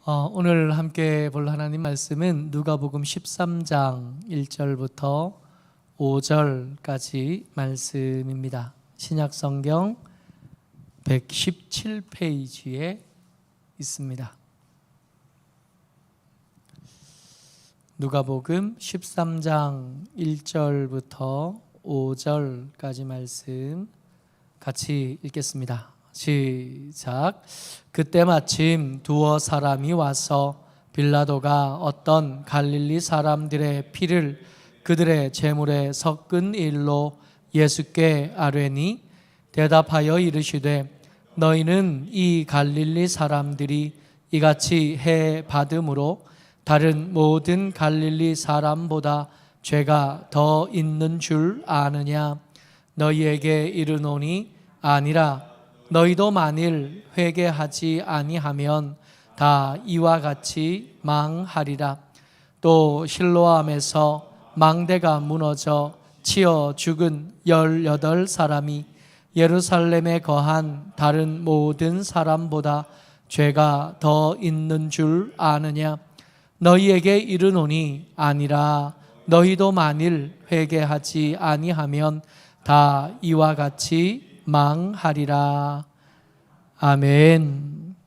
오늘 함께 볼 하나님 말씀은 누가복음 13장 1절부터 5절까지 말씀입니다. 신약성경 117페이지에 있습니다. 누가복음 13장 1절부터 5절까지 말씀 같이 읽겠습니다. 시작. 그때 마침 두어 사람이 와서 빌라도가 어떤 갈릴리 사람들의 피를 그들의 제물에 섞은 일로 예수께 아뢰니 대답하여 이르시되 너희는 이 갈릴리 사람들이 이같이 해 받음으로 다른 모든 갈릴리 사람보다 죄가 더 있는 줄 아느냐? 너희에게 이르노니 아니라. 너희도 만일 회개하지 아니하면 다 이와 같이 망하리라. 또 실로암에서 망대가 무너져 치어 죽은 18사람이 예루살렘에 거한 다른 모든 사람보다 죄가 더 있는 줄 아느냐? 너희에게 이르노니 아니라. 너희도 만일 회개하지 아니하면 다 이와 같이 망하리라. 아멘.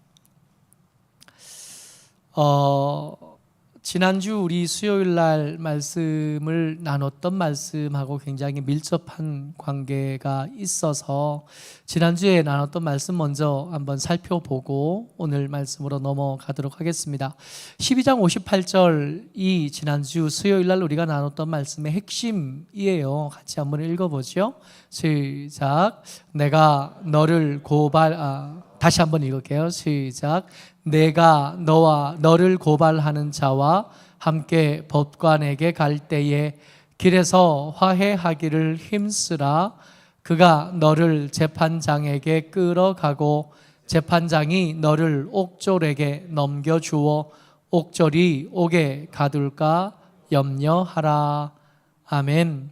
지난주 우리 수요일 날 말씀을 나눴던 말씀하고 굉장히 밀접한 관계가 있어서 지난주에 나눴던 말씀 먼저 한번 살펴보고 오늘 말씀으로 넘어가도록 하겠습니다. 12장 58절이 지난주 수요일 날 우리가 나눴던 말씀의 핵심이에요. 같이 한번 읽어보죠. 시작. 내가 너를 다시 한번 읽을게요. 시작. 내가 너와 너를 고발하는 자와 함께 법관에게 갈 때에 길에서 화해하기를 힘쓰라. 그가 너를 재판장에게 끌어가고 재판장이 너를 옥졸에게 넘겨주어 옥졸이 옥에 가둘까 염려하라. 아멘.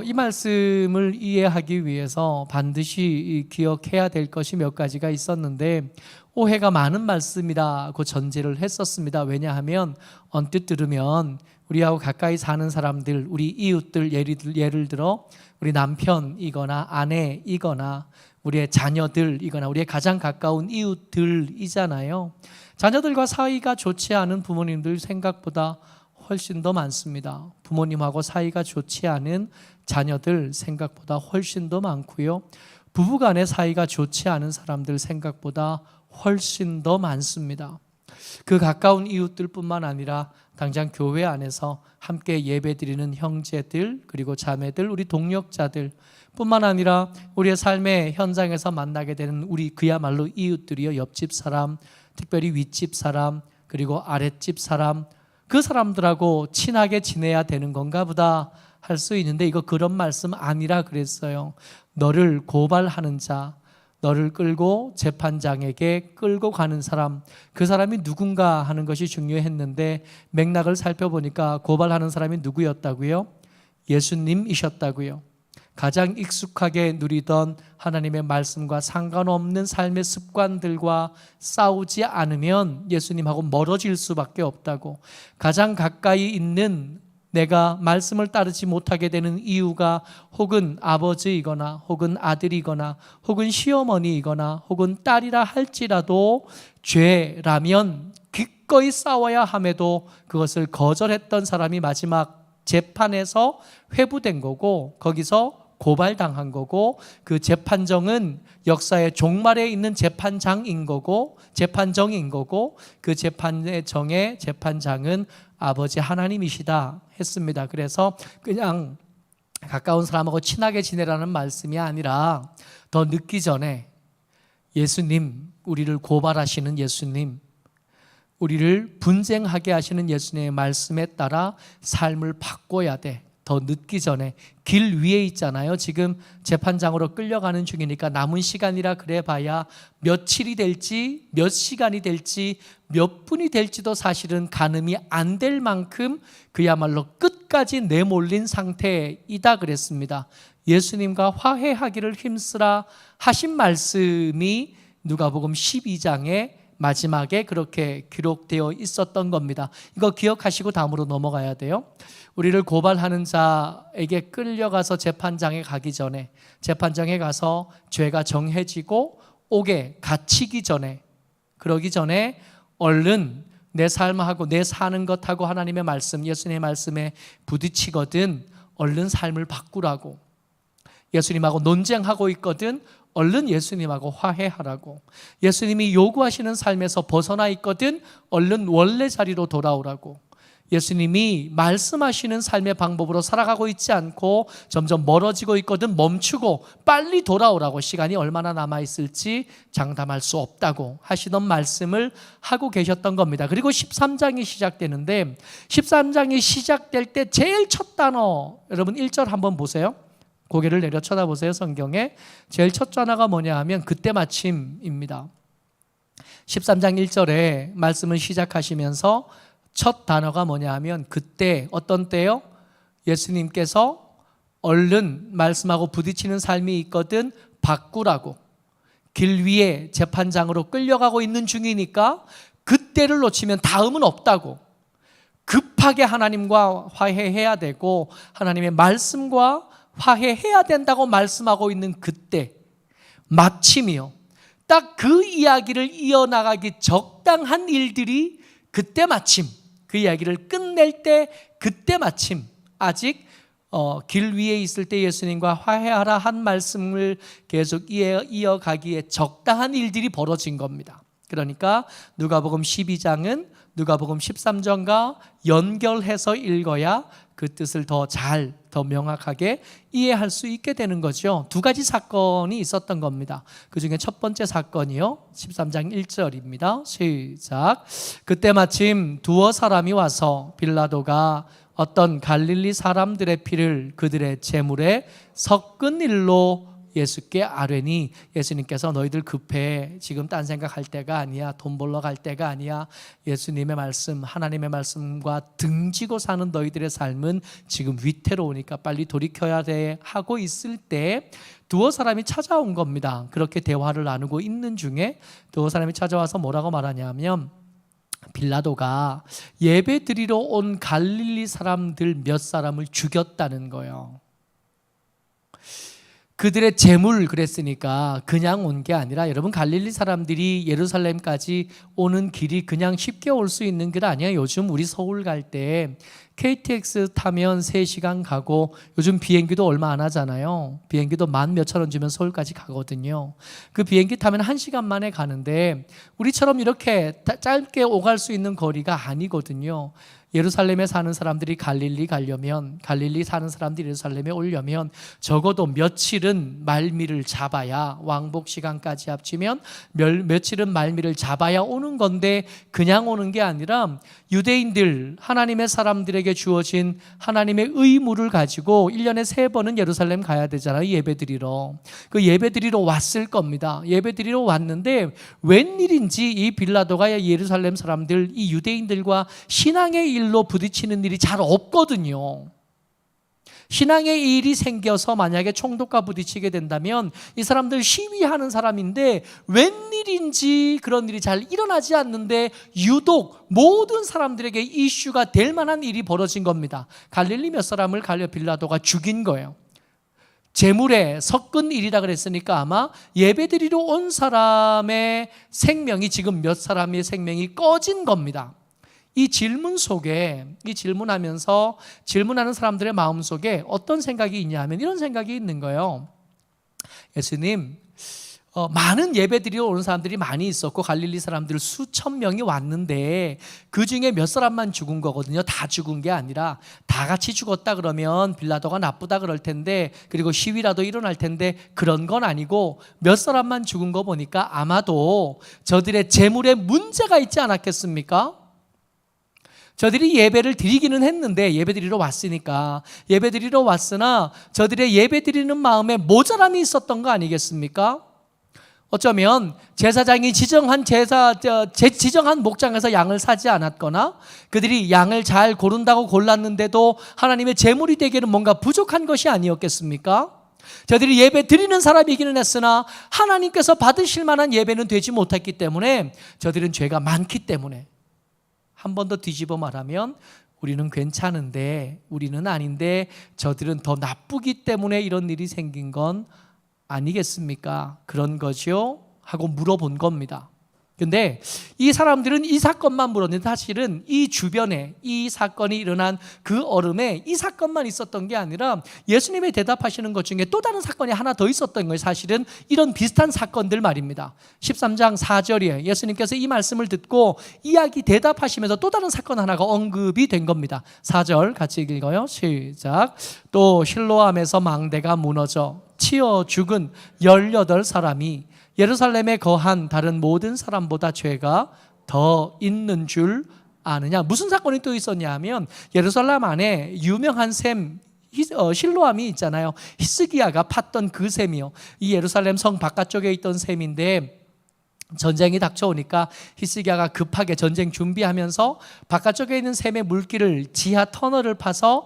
이 말씀을 이해하기 위해서 반드시 기억해야 될 것이 몇 가지가 있었는데 오해가 많은 말씀이라고 전제를 했었습니다. 왜냐하면 언뜻 들으면 우리하고 가까이 사는 사람들, 우리 이웃들, 예를 들어 우리 남편이거나 아내이거나 우리의 자녀들이거나 우리의 가장 가까운 이웃들이잖아요. 자녀들과 사이가 좋지 않은 부모님들 생각보다 훨씬 더 많습니다. 부모님하고 사이가 좋지 않은 자녀들 생각보다 훨씬 더 많고요. 부부간의 사이가 좋지 않은 사람들 생각보다 훨씬 더 많습니다. 그 가까운 이웃들뿐만 아니라 당장 교회 안에서 함께 예배드리는 형제들 그리고 자매들, 우리 동역자들 뿐만 아니라 우리의 삶의 현장에서 만나게 되는 우리 그야말로 이웃들이요. 옆집 사람, 특별히 윗집 사람, 그리고 아랫집 사람, 그 사람들하고 친하게 지내야 되는 건가 보다 할 수 있는데 이거 그런 말씀 아니라 그랬어요. 너를 고발하는 자, 너를 끌고 재판장에게 끌고 가는 사람, 그 사람이 누군가 하는 것이 중요했는데 맥락을 살펴보니까 고발하는 사람이 누구였다고요? 예수님이셨다고요. 가장 익숙하게 누리던 하나님의 말씀과 상관없는 삶의 습관들과 싸우지 않으면 예수님하고 멀어질 수밖에 없다고. 가장 가까이 있는 내가 말씀을 따르지 못하게 되는 이유가 혹은 아버지이거나 혹은 아들이거나 혹은 시어머니이거나 혹은 딸이라 할지라도 죄라면 기꺼이 싸워야 함에도 그것을 거절했던 사람이 마지막 재판에서 회부된 거고 거기서 고발당한 거고 그 재판정은 역사의 종말에 있는 재판장인 거고 재판정인 거고 그 재판의 정의 재판장은 아버지 하나님이시다 했습니다. 그래서 그냥 가까운 사람하고 친하게 지내라는 말씀이 아니라 더 늦기 전에 예수님, 우리를 고발하시는 예수님, 우리를 분쟁하게 하시는 예수님의 말씀에 따라 삶을 바꿔야 돼. 더 늦기 전에 길 위에 있잖아요. 지금 재판장으로 끌려가는 중이니까 남은 시간이라 그래 봐야 며칠이 될지 몇 시간이 될지 몇 분이 될지도 사실은 가늠이 안 될 만큼 그야말로 끝까지 내몰린 상태이다 그랬습니다. 예수님과 화해하기를 힘쓰라 하신 말씀이 누가복음 12장에 마지막에 그렇게 기록되어 있었던 겁니다. 이거 기억하시고 다음으로 넘어가야 돼요. 우리를 고발하는 자에게 끌려가서 재판장에 가기 전에, 재판장에 가서 죄가 정해지고 옥에 갇히기 전에, 그러기 전에 얼른 내 삶하고 내 사는 것하고 하나님의 말씀, 예수님의 말씀에 부딪히거든 얼른 삶을 바꾸라고, 예수님하고 논쟁하고 있거든 얼른 예수님하고 화해하라고, 예수님이 요구하시는 삶에서 벗어나 있거든 얼른 원래 자리로 돌아오라고, 예수님이 말씀하시는 삶의 방법으로 살아가고 있지 않고 점점 멀어지고 있거든 멈추고 빨리 돌아오라고, 시간이 얼마나 남아있을지 장담할 수 없다고 하시던 말씀을 하고 계셨던 겁니다. 그리고 13장이 시작되는데 13장이 시작될 때 제일 첫 단어, 여러분 1절 한번 보세요. 고개를 내려 쳐다보세요. 성경에 제일 첫 단어가 뭐냐 하면 그때 마침입니다. 13장 1절에 말씀을 시작하시면서 첫 단어가 뭐냐 하면 그때, 어떤 때요? 예수님께서 얼른 말씀하고 부딪히는 삶이 있거든 바꾸라고, 길 위에 재판장으로 끌려가고 있는 중이니까 그때를 놓치면 다음은 없다고, 급하게 하나님과 화해해야 되고 하나님의 말씀과 화해해야 된다고 말씀하고 있는 그때 마침이요, 딱 그 이야기를 이어나가기 적당한 일들이 그때 마침, 그 이야기를 끝낼 때 그때 마침, 아직 길 위에 있을 때 예수님과 화해하라 한 말씀을 계속 이어가기에 적당한 일들이 벌어진 겁니다. 그러니까 누가복음 12장은 누가복음 13장과 연결해서 읽어야 그 뜻을 더 명확하게 이해할 수 있게 되는 거죠. 두 가지 사건이 있었던 겁니다. 그 중에 첫 번째 사건이요, 13장 1절입니다. 시작. 그때 마침 두어 사람이 와서 빌라도가 어떤 갈릴리 사람들의 피를 그들의 제물에 섞은 일로 예수께 아뢰니, 예수님께서 너희들 급해, 지금 딴 생각할 때가 아니야, 돈 벌러 갈 때가 아니야, 예수님의 말씀, 하나님의 말씀과 등지고 사는 너희들의 삶은 지금 위태로우니까 빨리 돌이켜야 돼 하고 있을 때 두어 사람이 찾아온 겁니다. 그렇게 대화를 나누고 있는 중에 두어 사람이 찾아와서 뭐라고 말하냐면, 빌라도가 예배 드리러 온 갈릴리 사람들 몇 사람을 죽였다는 거예요. 그들의 재물 그랬으니까 그냥 온 게 아니라, 여러분 갈릴리 사람들이 예루살렘까지 오는 길이 그냥 쉽게 올 수 있는 길 아니에요. 요즘 우리 서울 갈 때 KTX 타면 3시간 가고, 요즘 비행기도 얼마 안 하잖아요. 비행기도 10,000 몇천 원 주면 서울까지 가거든요. 그 비행기 타면 1시간 만에 가는데 우리처럼 이렇게 짧게 오갈 수 있는 거리가 아니거든요. 예루살렘에 사는 사람들이 갈릴리 가려면, 갈릴리 사는 사람들이 예루살렘에 오려면 적어도 며칠은 말미를 잡아야, 왕복 시간까지 합치면 며칠은 말미를 잡아야 오는 건데, 그냥 오는 게 아니라 유대인들, 하나님의 사람들에게 주어진 하나님의 의무를 가지고 1년에 3번은 예루살렘 가야 되잖아요. 예배드리러. 그 예배드리러 왔을 겁니다. 예배드리러 왔는데 웬일인지 이 빌라도가 예루살렘 사람들, 이 유대인들과 신앙의 일로 부딪히는 일이 잘 없거든요. 신앙의 일이 생겨서 만약에 총독과 부딪히게 된다면 이 사람들 시위하는 사람인데 웬일인지 그런 일이 잘 일어나지 않는데 유독 모든 사람들에게 이슈가 될 만한 일이 벌어진 겁니다. 갈릴리 몇 사람을 빌라도가 죽인 거예요. 재물에 섞은 일이라 그랬으니까 아마 예배드리러 온 사람의 생명이, 지금 몇 사람의 생명이 꺼진 겁니다. 이 질문 속에, 이 질문하면서 질문하는 사람들의 마음 속에 어떤 생각이 있냐 하면 이런 생각이 있는 거예요. 예수님, 많은 예배드리러 오는 사람들이 많이 있었고 갈릴리 사람들 수천 명이 왔는데 그 중에 몇 사람만 죽은 거거든요. 다 죽은 게 아니라 다 같이 죽었다 그러면 빌라도가 나쁘다 그럴 텐데, 그리고 시위라도 일어날 텐데 그런 건 아니고 몇 사람만 죽은 거 보니까 아마도 저들의 재물에 문제가 있지 않았겠습니까? 저들이 예배를 드리기는 했는데, 예배드리러 왔으니까 예배드리러 왔으나 저들의 예배드리는 마음에 모자람이 있었던 거 아니겠습니까? 어쩌면 제사장이 지정한 목장에서 양을 사지 않았거나, 그들이 양을 잘 고른다고 골랐는데도 하나님의 제물이 되기에는 뭔가 부족한 것이 아니었겠습니까? 저들이 예배 드리는 사람이기는 했으나 하나님께서 받으실 만한 예배는 되지 못했기 때문에 저들은 죄가 많기 때문에, 한 번 더 뒤집어 말하면 우리는 괜찮은데 우리는 아닌데 저들은 더 나쁘기 때문에 이런 일이 생긴 건 아니겠습니까? 그런 거죠? 하고 물어본 겁니다. 근데 이 사람들은 이 사건만 물었는데 사실은 이 주변에 이 사건이 일어난 그 얼음에 이 사건만 있었던 게 아니라 예수님의 대답하시는 것 중에 또 다른 사건이 하나 더 있었던 거예요. 사실은 이런 비슷한 사건들 말입니다. 13장 4절에 예수님께서 이 말씀을 듣고 이야기 대답하시면서 또 다른 사건 하나가 언급이 된 겁니다. 4절 같이 읽어요. 시작. 또 실로암에서 망대가 무너져 치어 죽은 18사람이 예루살렘에 거한 다른 모든 사람보다 죄가 더 있는 줄 아느냐. 무슨 사건이 또 있었냐 하면 예루살렘 안에 유명한 샘 실로암이 있잖아요. 히스기야가 팠던 그 샘이요. 이 예루살렘 성 바깥쪽에 있던 샘인데 전쟁이 닥쳐오니까 히스기야가 급하게 전쟁 준비하면서 바깥쪽에 있는 샘의 물길을 지하 터널을 파서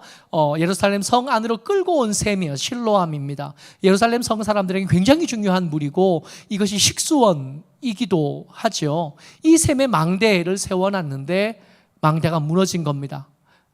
예루살렘 성 안으로 끌고 온 샘이에요. 실로암입니다. 예루살렘 성 사람들에게 굉장히 중요한 물이고 이것이 식수원이기도 하죠. 이 샘에 망대를 세워놨는데 망대가 무너진 겁니다.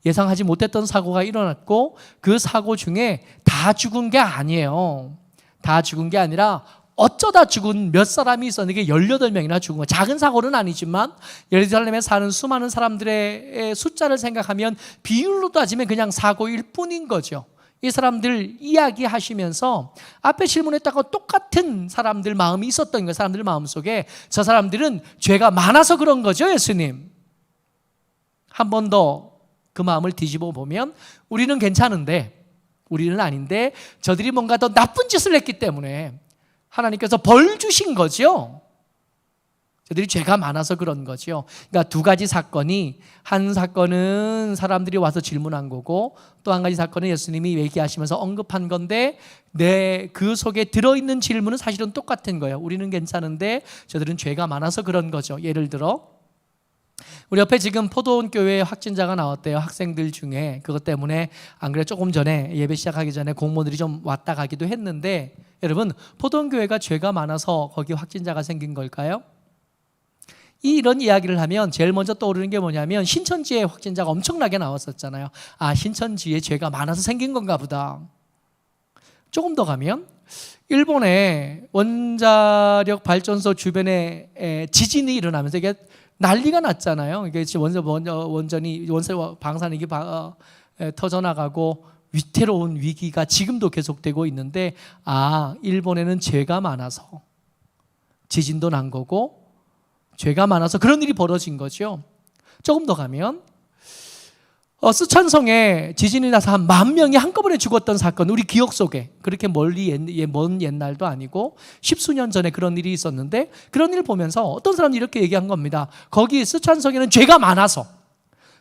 예상하지 못했던 사고가 일어났고 그 사고 중에 다 죽은 게 아니에요. 다 죽은 게 아니라 어쩌다 죽은 몇 사람이 있었는데 18명이나 죽은 거예요. 작은 사고는 아니지만 예루살렘에 사는 수많은 사람들의 숫자를 생각하면 비율로 따지면 그냥 사고일 뿐인 거죠. 이 사람들 이야기하시면서 앞에 질문했다고 똑같은 사람들 마음이 있었던 거예요. 사람들 마음속에 저 사람들은 죄가 많아서 그런 거죠. 예수님, 한 번 더 그 마음을 뒤집어 보면 우리는 괜찮은데 우리는 아닌데 저들이 뭔가 더 나쁜 짓을 했기 때문에 하나님께서 벌 주신 거죠. 저들이 죄가 많아서 그런 거죠. 그러니까 두 가지 사건이, 한 사건은 사람들이 와서 질문한 거고 또 한 가지 사건은 예수님이 얘기하시면서 언급한 건데 그 속에 들어있는 질문은 사실은 똑같은 거예요. 우리는 괜찮은데 저들은 죄가 많아서 그런 거죠. 예를 들어 우리 옆에 지금 포도원 교회에 확진자가 나왔대요. 학생들 중에. 그것 때문에 안 그래 조금 전에 예배 시작하기 전에 공무원들이 좀 왔다 가기도 했는데, 여러분 포도원 교회가 죄가 많아서 거기 확진자가 생긴 걸까요? 이런 이야기를 하면 제일 먼저 떠오르는 게 뭐냐면 신천지에 확진자가 엄청나게 나왔었잖아요. 아, 신천지에 죄가 많아서 생긴 건가 보다. 조금 더 가면 일본의 원자력 발전소 주변에 지진이 일어나면서 이게 난리가 났잖아요. 이게 원세 방사능이 터져나가고 위태로운 위기가 지금도 계속되고 있는데, 아, 일본에는 죄가 많아서 지진도 난 거고 죄가 많아서 그런 일이 벌어진 거죠. 조금 더 가면 스촨성에 지진이 나서 한 10,000명이 한꺼번에 죽었던 사건, 우리 기억 속에 그렇게 먼 옛날도 아니고 10수년 전에 그런 일이 있었는데, 그런 일을 보면서 어떤 사람이 이렇게 얘기한 겁니다. 거기 스촨성에는 죄가 많아서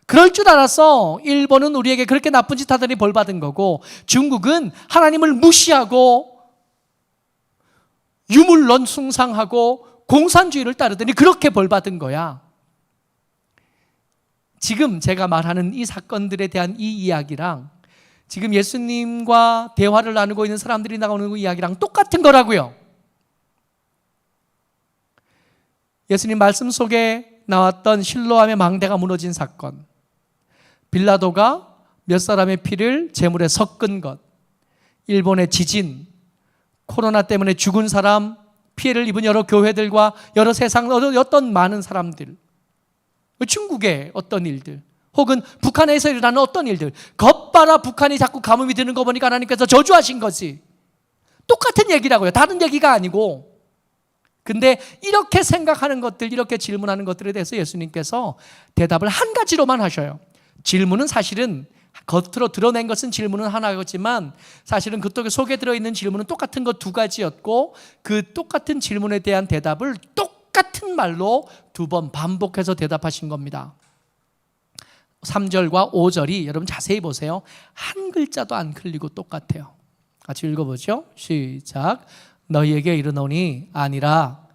그럴 줄 알았어. 일본은 우리에게 그렇게 나쁜 짓 하더니 벌 받은 거고, 중국은 하나님을 무시하고 유물론 숭상하고 공산주의를 따르더니 그렇게 벌 받은 거야. 지금 제가 말하는 이 사건들에 대한 이 이야기랑 지금 예수님과 대화를 나누고 있는 사람들이 나오는 그 이야기랑 똑같은 거라고요. 예수님 말씀 속에 나왔던 실로암의 망대가 무너진 사건, 빌라도가 몇 사람의 피를 제물에 섞은 것, 일본의 지진, 코로나 때문에 죽은 사람, 피해를 입은 여러 교회들과 여러 세상 어떤 많은 사람들, 중국의 어떤 일들, 혹은 북한에서 일어나는 어떤 일들, 겉봐라 북한이 자꾸 가뭄이 드는 거 보니까 하나님께서 저주하신 거지. 똑같은 얘기라고요. 다른 얘기가 아니고. 근데 이렇게 생각하는 것들, 이렇게 질문하는 것들에 대해서 예수님께서 대답을 한 가지로만 하셔요. 질문은 사실은 겉으로 드러낸 것은 질문은 하나였지만 사실은 그 속에 들어있는 질문은 똑같은 것 2가지였고 그 똑같은 질문에 대한 대답을 똑같은 말로 2번 반복해서 대답하신 겁니다. 3절과 5절이 여러분 자세히 보세요. 한 글자도 안 틀리고 똑같아요. 같이 읽어보죠. 시작. 너희에게 이르노니 아니라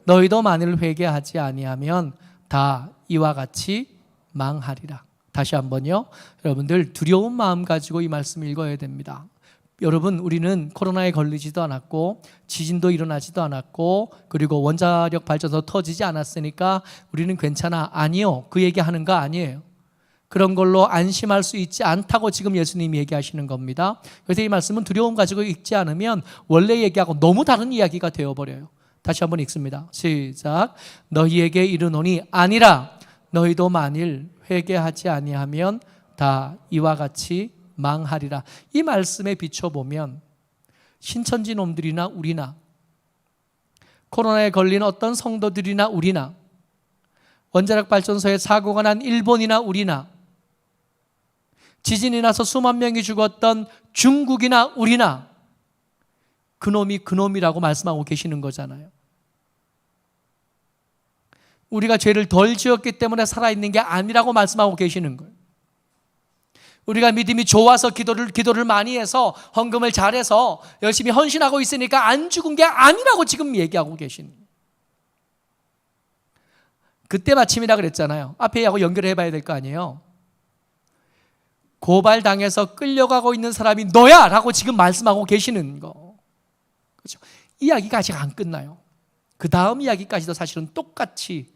너희도 만일 회개하지 아니하면 다 이와 같이 망하리라. 다시 한번요. 여러분들 두려운 마음 가지고 이 말씀 읽어야 됩니다. 여러분, 우리는 코로나에 걸리지도 않았고 지진도 일어나지도 않았고 그리고 원자력 발전소 터지지 않았으니까 우리는 괜찮아. 아니요. 그 얘기하는 거 아니에요. 그런 걸로 안심할 수 있지 않다고 지금 예수님이 얘기하시는 겁니다. 그래서 이 말씀은 두려움 가지고 읽지 않으면 원래 얘기하고 너무 다른 이야기가 되어버려요. 다시 한번 읽습니다. 시작. 너희에게 이르노니 아니라 너희도 만일 회개하지 아니하면 다 이와 같이 망하리라. 이 말씀에 비춰보면 신천지 놈들이나 우리나 코로나에 걸린 어떤 성도들이나 우리나 원자력 발전소에 사고가 난 일본이나 우리나 지진이 나서 수만 명이 죽었던 중국이나 우리나 그놈이 그놈이라고 말씀하고 계시는 거잖아요. 우리가 죄를 덜 지었기 때문에 살아있는 게 아니라고 말씀하고 계시는 거예요. 우리가 믿음이 좋아서 기도를 많이 해서 헌금을 잘해서 열심히 헌신하고 있으니까 안 죽은 게 아니라고 지금 얘기하고 계시는 거예요. 그때 마침이라 그랬잖아요. 앞에 하고 연결해 봐야 될 거 아니에요. 고발당해서 끌려가고 있는 사람이 너야! 라고 지금 말씀하고 계시는 거. 그렇죠? 이야기가 아직 안 끝나요. 그 다음 이야기까지도 사실은 똑같이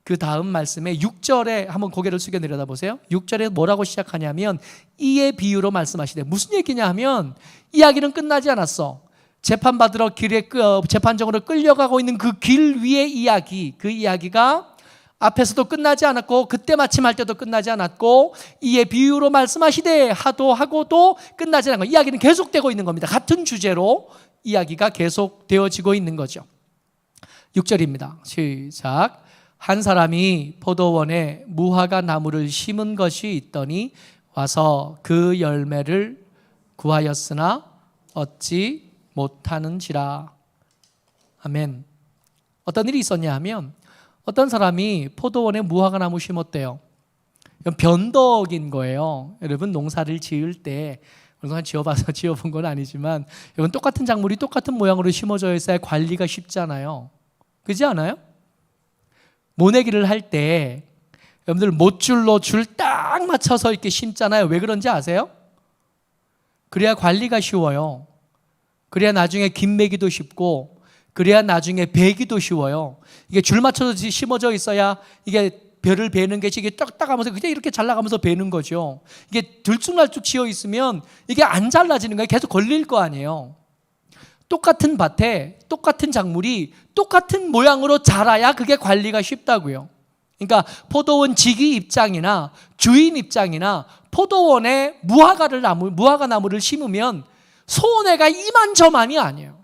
그 다음 말씀에 6절에 한번 고개를 숙여 내려다보세요. 6절에 뭐라고 시작하냐면 이의 비유로 말씀하시되 무슨 얘기냐 하면 이야기는 끝나지 않았어. 재판받으러 재판정으로 끌려가고 있는 그 길 위의 이야기, 그 이야기가 앞에서도 끝나지 않았고 그때 마침 할 때도 끝나지 않았고 이의 비유로 말씀하시되 하고도 끝나지 않은 거. 이야기는 계속되고 있는 겁니다. 같은 주제로 이야기가 계속되어지고 있는 거죠. 6절입니다. 시작. 한 사람이 포도원에 무화과 나무를 심은 것이 있더니 와서 그 열매를 구하였으나 얻지 못하는지라. 아멘. 어떤 일이 있었냐 하면 어떤 사람이 포도원에 무화과 나무 심었대요. 변덕인 거예요. 여러분 농사를 지을 때 물론 지어본 건 아니지만 여러분 똑같은 작물이 똑같은 모양으로 심어져 있어야 관리가 쉽잖아요. 그렇지 않아요? 모내기를 할 때 여러분들 못줄로 줄 딱 맞춰서 이렇게 심잖아요. 왜 그런지 아세요? 그래야 관리가 쉬워요. 그래야 나중에 김매기도 쉽고 그래야 나중에 베기도 쉬워요. 이게 줄 맞춰서 심어져 있어야 이게 벼를 베는 게 이게 딱딱하면서 그냥 이렇게 잘 나가면서 베는 거죠. 이게 들쭉날쭉 지어 있으면 이게 안 잘라지는 거예요. 계속 걸릴 거 아니에요. 똑같은 밭에 똑같은 작물이 똑같은 모양으로 자라야 그게 관리가 쉽다고요. 그러니까 포도원 지기 입장이나 주인 입장이나 포도원에 무화과 나무를 심으면 손해가 이만저만이 아니에요.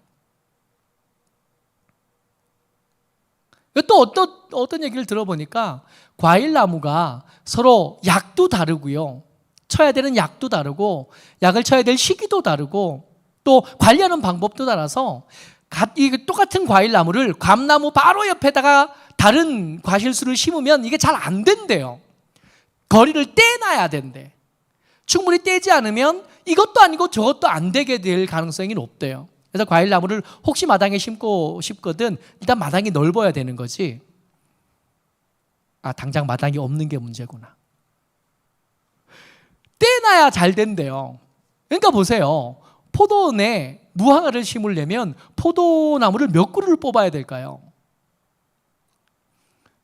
또 어떤 얘기를 들어보니까 과일 나무가 서로 약도 다르고요. 쳐야 되는 약도 다르고 약을 쳐야 될 시기도 다르고 또 관리하는 방법도 달라서 이 똑같은 과일 나무를 감나무 바로 옆에다가 다른 과실수를 심으면 이게 잘 안 된대요. 거리를 떼놔야 된대. 충분히 떼지 않으면 이것도 아니고 저것도 안 되게 될 가능성이 높대요. 그래서 과일 나무를 혹시 마당에 심고 싶거든 일단 마당이 넓어야 되는 거지. 당장 마당이 없는 게 문제구나. 떼놔야 잘 된대요. 그러니까 보세요. 포도원에 무화과를 심으려면 포도나무를 몇 그루를 뽑아야 될까요?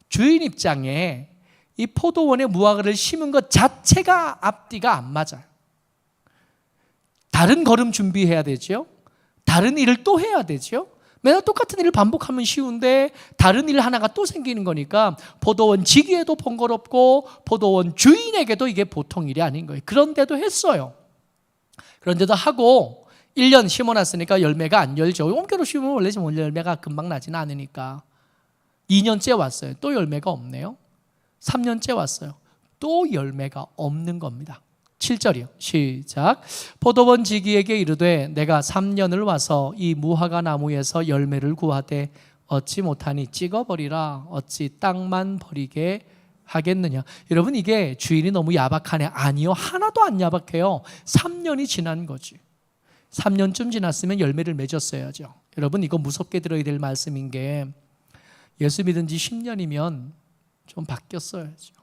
주인 입장에 이 포도원에 무화과를 심은 것 자체가 앞뒤가 안 맞아요. 다른 걸음 준비해야 되죠. 다른 일을 또 해야 되죠. 맨날 똑같은 일을 반복하면 쉬운데 다른 일 하나가 또 생기는 거니까 포도원 지기에도 번거롭고 포도원 주인에게도 이게 보통 일이 아닌 거예요. 그런데도 했어요. 그런데도 하고 1년 심어놨으니까 열매가 안 열죠. 옮겨로 심으면 원래 열매가 금방 나지는 않으니까 2년째 왔어요. 또 열매가 없네요. 3년째 왔어요. 또 열매가 없는 겁니다. 7절이요. 시작. 포도원 지기에게 이르되 내가 3년을 와서 이 무화과 나무에서 열매를 구하되 얻지 못하니 찍어버리라. 어찌 땅만 버리게 하겠느냐. 여러분 이게 주인이 너무 야박하네. 아니요. 하나도 안 야박해요. 3년이 지난 거지. 3년쯤 지났으면 열매를 맺었어야죠. 여러분 이거 무섭게 들어야 될 말씀인 게 예수 믿은 지 10년이면 좀 바뀌었어야죠.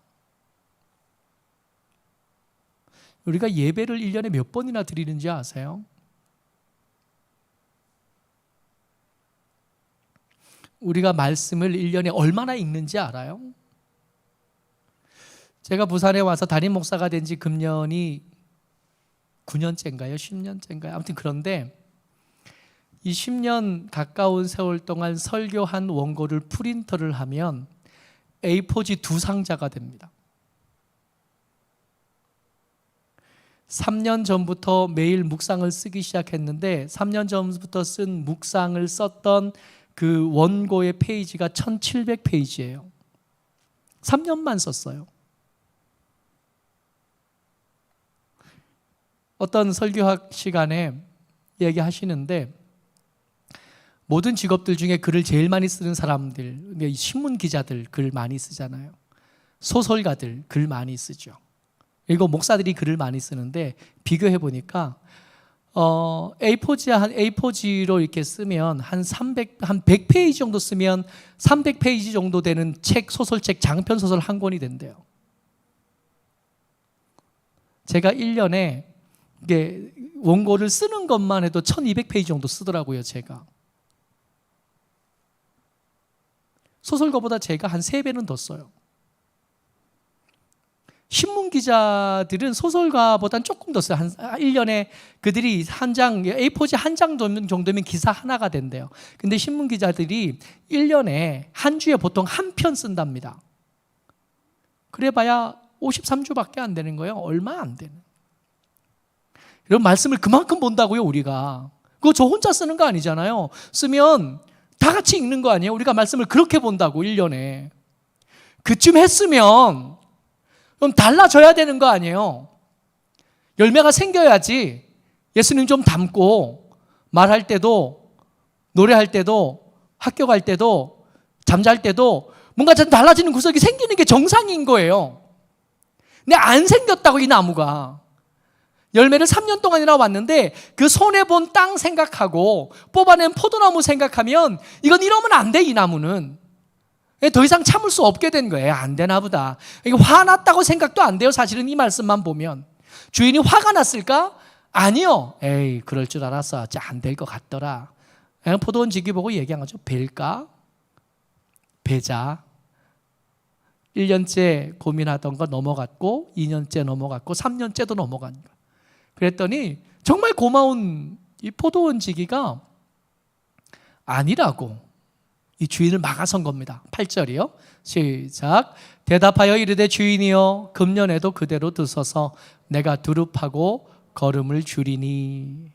우리가 예배를 1년에 몇 번이나 드리는지 아세요? 우리가 말씀을 1년에 얼마나 읽는지 알아요? 제가 부산에 와서 담임 목사가 된 지 금년이 9년째인가요? 10년째인가요? 아무튼 그런데 이 10년 가까운 세월 동안 설교한 원고를 프린터를 하면 A4지 2상자가 됩니다. 3년 전부터 매일 묵상을 쓰기 시작했는데 3년 전부터 쓴 묵상을 썼던 그 원고의 페이지가 1700페이지예요. 3년만 썼어요. 어떤 설교학 시간에 얘기하시는데 모든 직업들 중에 글을 제일 많이 쓰는 사람들, 신문 기자들 글 많이 쓰잖아요. 소설가들 글 많이 쓰죠. 그리고 목사들이 글을 많이 쓰는데 비교해 보니까 A4지로 이렇게 쓰면 한 100페이지 정도 쓰면 300페이지 정도 되는 책, 소설책, 장편 소설 한 권이 된대요. 제가 1년에 이게 원고를 쓰는 것만 해도 1200페이지 정도 쓰더라고요, 제가. 소설가보다 제가 한 3배는 더 써요. 신문 기자들은 소설가보다는 조금 더 써요. 한 1년에 그들이 한 장, A4지 한 장 정도면 기사 하나가 된대요. 근데 신문 기자들이 1년에 한 주에 보통 한 편 쓴답니다. 그래봐야 53주밖에 안 되는 거예요. 얼마 안 되는. 이런 말씀을 그만큼 본다고요, 우리가. 그거 저 혼자 쓰는 거 아니잖아요. 쓰면 다 같이 읽는 거 아니에요? 우리가 말씀을 그렇게 본다고, 1년에. 그쯤 했으면 그럼 달라져야 되는 거 아니에요? 열매가 생겨야지 예수님 좀 닮고 말할 때도, 노래할 때도, 학교 갈 때도, 잠잘 때도 뭔가 좀 달라지는 구석이 생기는 게 정상인 거예요. 근데 안 생겼다고, 이 나무가. 열매를 3년 동안이나 왔는데 그 손해본 땅 생각하고 뽑아낸 포도나무 생각하면 이건 이러면 안 돼, 이 나무는. 더 이상 참을 수 없게 된 거예요. 안 되나 보다. 이게 화났다고 생각도 안 돼요, 사실은 이 말씀만 보면. 주인이 화가 났을까? 아니요. 에이, 그럴 줄 알았어. 안 될 것 같더라. 그냥 포도원 지기 보고 얘기한 거죠. 벨까? 배자. 1년째 고민하던 거 넘어갔고 2년째 넘어갔고 3년째도 넘어간 거. 그랬더니 정말 고마운 이 포도원 지기가 아니라고 이 주인을 막아선 겁니다. 8절이요. 시작. 대답하여 이르되 주인이여 금년에도 그대로 두소서 내가 두릅하고 거름을 줄이니.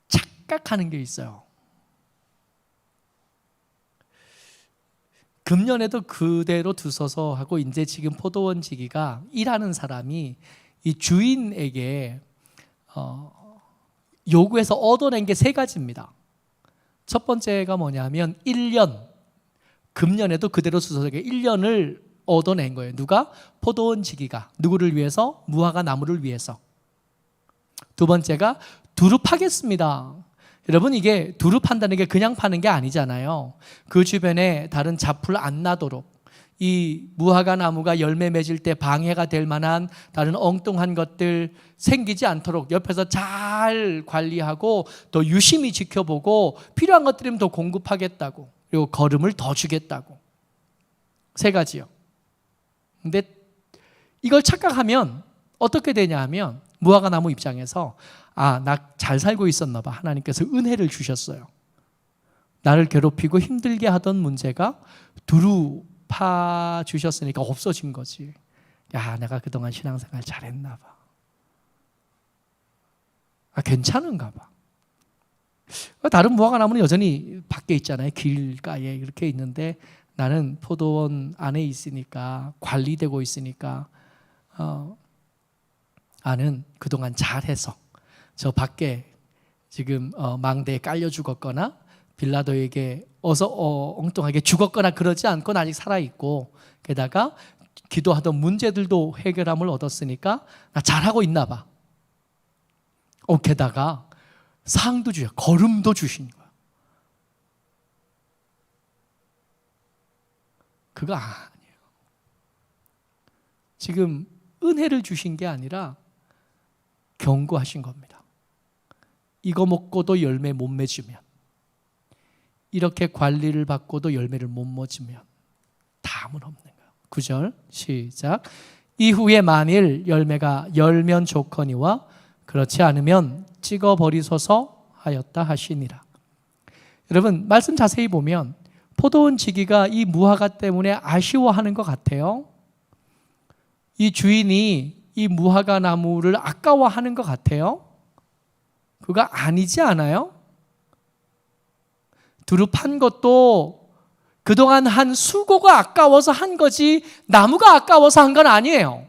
착각하는 게 있어요. 금년에도 그대로 두소서 하고 이제 지금 포도원 지기가 일하는 사람이 이 주인에게 요구해서 얻어낸 게 3가지입니다. 첫 번째가 뭐냐면 1년, 금년에도 그대로 두소서 1년을 얻어낸 거예요. 누가? 포도원 지기가. 누구를 위해서? 무화과 나무를 위해서. 두 번째가 두릅하겠습니다. 여러분, 이게 두릅한다는 게 그냥 파는 게 아니잖아요. 그 주변에 다른 잡풀 안 나도록 이 무화과 나무가 열매 맺을 때 방해가 될 만한 다른 엉뚱한 것들 생기지 않도록 옆에서 잘 관리하고 더 유심히 지켜보고 필요한 것들이면 더 공급하겠다고, 그리고 거름을 더 주겠다고. 3가지요. 근데 이걸 착각하면 어떻게 되냐 하면 무화과 나무 입장에서 나 잘 살고 있었나 봐. 하나님께서 은혜를 주셨어요. 나를 괴롭히고 힘들게 하던 문제가 두루 파 주셨으니까 없어진 거지. 야, 내가 그동안 신앙생활 잘했나 봐. 괜찮은가 봐. 다른 무화과 나무는 여전히 밖에 있잖아요. 길가에 이렇게 있는데 나는 포도원 안에 있으니까, 관리되고 있으니까 나는 그동안 잘해서 저 밖에 지금 망대에 깔려 죽었거나 빌라도에게 엉뚱하게 죽었거나 그러지 않고 아직 살아있고, 게다가 기도하던 문제들도 해결함을 얻었으니까 나 잘하고 있나 봐. 게다가 상도 주셔, 거름도 주신 거야. 그거 아니에요. 지금 은혜를 주신 게 아니라 경고하신 겁니다. 이거 먹고도 열매 못 맺으면, 이렇게 관리를 받고도 열매를 못 맺으면 다음은 없는 거예요. 9절 시작. 이후에 만일 열매가 열면 좋거니와 그렇지 않으면 찍어버리소서 하였다 하시니라. 여러분 말씀 자세히 보면 포도원 지기가 이 무화과 때문에 아쉬워하는 것 같아요. 이 주인이 이 무화과 나무를 아까워하는 것 같아요. 그거 아니지 않아요? 두루 판 것도 그동안 한 수고가 아까워서 한 거지 나무가 아까워서 한 건 아니에요.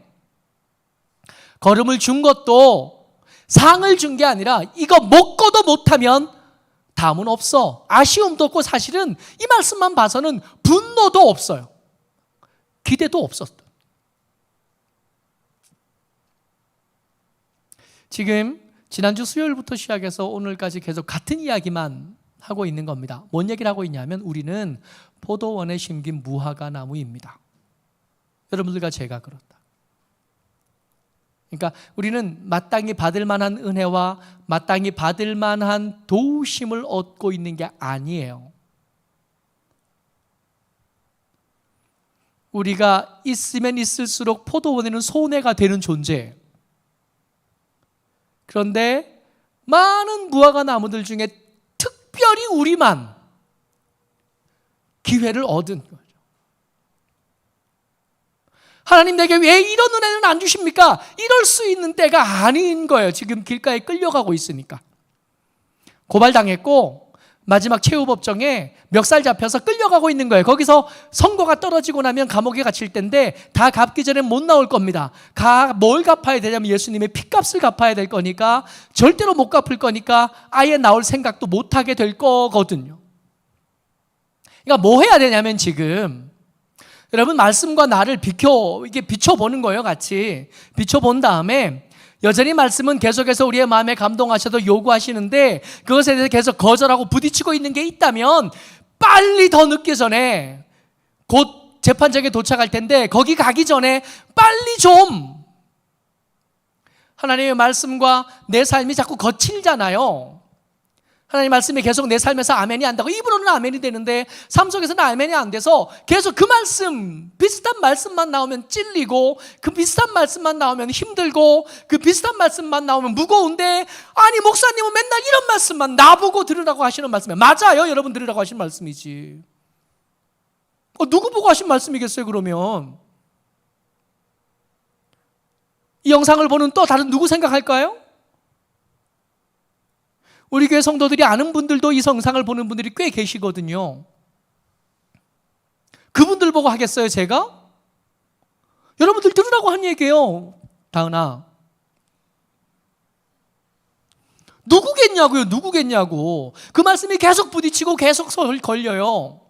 거름을 준 것도 상을 준 게 아니라 이거 먹고도 못하면 다음은 없어. 아쉬움도 없고 사실은 이 말씀만 봐서는 분노도 없어요. 기대도 없었어요. 지금 지난주 수요일부터 시작해서 오늘까지 계속 같은 이야기만 하고 있는 겁니다. 뭔 얘기를 하고 있냐면 우리는 포도원에 심긴 무화과 나무입니다. 여러분들과 제가 그렇다. 그러니까 우리는 마땅히 받을 만한 은혜와 마땅히 받을 만한 도우심을 얻고 있는 게 아니에요. 우리가 있으면 있을수록 포도원에는 손해가 되는 존재예요. 그런데 많은 무화과 나무들 중에 특별히 우리만 기회를 얻은 거죠. 하나님 내게 왜 이런 은혜는 안 주십니까? 이럴 수 있는 때가 아닌 거예요. 지금 길가에 끌려가고 있으니까. 고발당했고 마지막 최후법정에 멱살 잡혀서 끌려가고 있는 거예요. 거기서 선고가 떨어지고 나면 감옥에 갇힐 텐데 다 갚기 전에 못 나올 겁니다. 뭘 갚아야 되냐면 예수님의 핏값을 갚아야 될 거니까 절대로 못 갚을 거니까 아예 나올 생각도 못 하게 될 거거든요. 그러니까 뭐 해야 되냐면 지금 여러분 말씀과 나를 비춰보는 거예요. 같이 비춰본 다음에 여전히 말씀은 계속해서 우리의 마음에 감동하셔도 요구하시는데 그것에 대해서 계속 거절하고 부딪히고 있는 게 있다면 빨리 더 늦기 전에 곧 재판장에 도착할 텐데 거기 가기 전에 빨리 좀 하나님의 말씀과 내 삶이 자꾸 거칠잖아요. 하나님 말씀이 계속 내 삶에서 아멘이 안 되고 입으로는 아멘이 되는데 삶 속에서는 아멘이 안 돼서 계속 그 말씀 비슷한 말씀만 나오면 찔리고 그 비슷한 말씀만 나오면 힘들고 그 비슷한 말씀만 나오면 무거운데 아니 목사님은 맨날 이런 말씀만 나보고 들으라고 하시는 말씀이에요. 맞아요. 여러분 들으라고 하신 말씀이지. 누구 보고 하신 말씀이겠어요 그러면? 이 영상을 보는 또 다른 누구 생각할까요? 우리 교회 성도들이 아는 분들도 이 영상을 보는 분들이 꽤 계시거든요. 그분들 보고 하겠어요 제가? 여러분들 들으라고 한 얘기예요. 다은아 누구겠냐고요. 누구겠냐고. 그 말씀이 계속 부딪히고 계속 걸려요.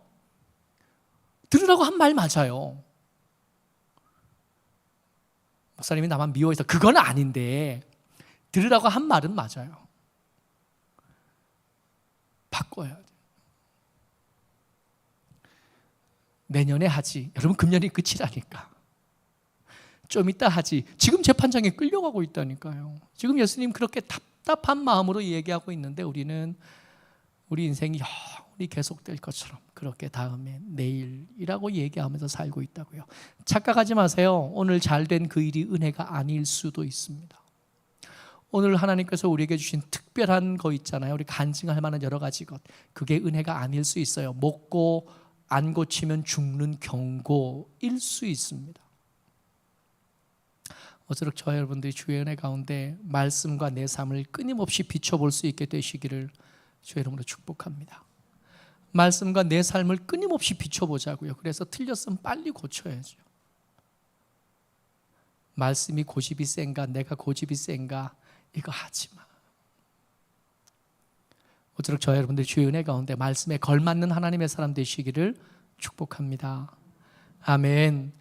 들으라고 한 말 맞아요. 목사님이 나만 미워해서 그건 아닌데 들으라고 한 말은 맞아요. 바꿔야 돼요. 내년에 하지. 여러분 금년이 끝이라니까. 좀 이따 하지. 지금 재판장에 끌려가고 있다니까요. 지금 예수님 그렇게 답답한 마음으로 얘기하고 있는데 우리는 우리 인생이 영원히 계속될 것처럼 그렇게 다음에 내일이라고 얘기하면서 살고 있다고요. 착각하지 마세요. 오늘 잘된 그 일이 은혜가 아닐 수도 있습니다. 오늘 하나님께서 우리에게 주신 특별한 거 있잖아요. 우리 간증할 만한 여러 가지 것. 그게 은혜가 아닐 수 있어요. 먹고 안 고치면 죽는 경고일 수 있습니다. 어쩌록 저와 여러분들이 주의 은혜 가운데 말씀과 내 삶을 끊임없이 비춰볼 수 있게 되시기를 주의 이름으로 축복합니다. 말씀과 내 삶을 끊임없이 비춰보자고요. 그래서 틀렸으면 빨리 고쳐야죠. 말씀이 고집이 센가 내가 고집이 센가 이거 하지 마. 어쩌록 저와 여러분들 주의 은혜 가운데 말씀에 걸맞는 하나님의 사람 되시기를 축복합니다. 아멘.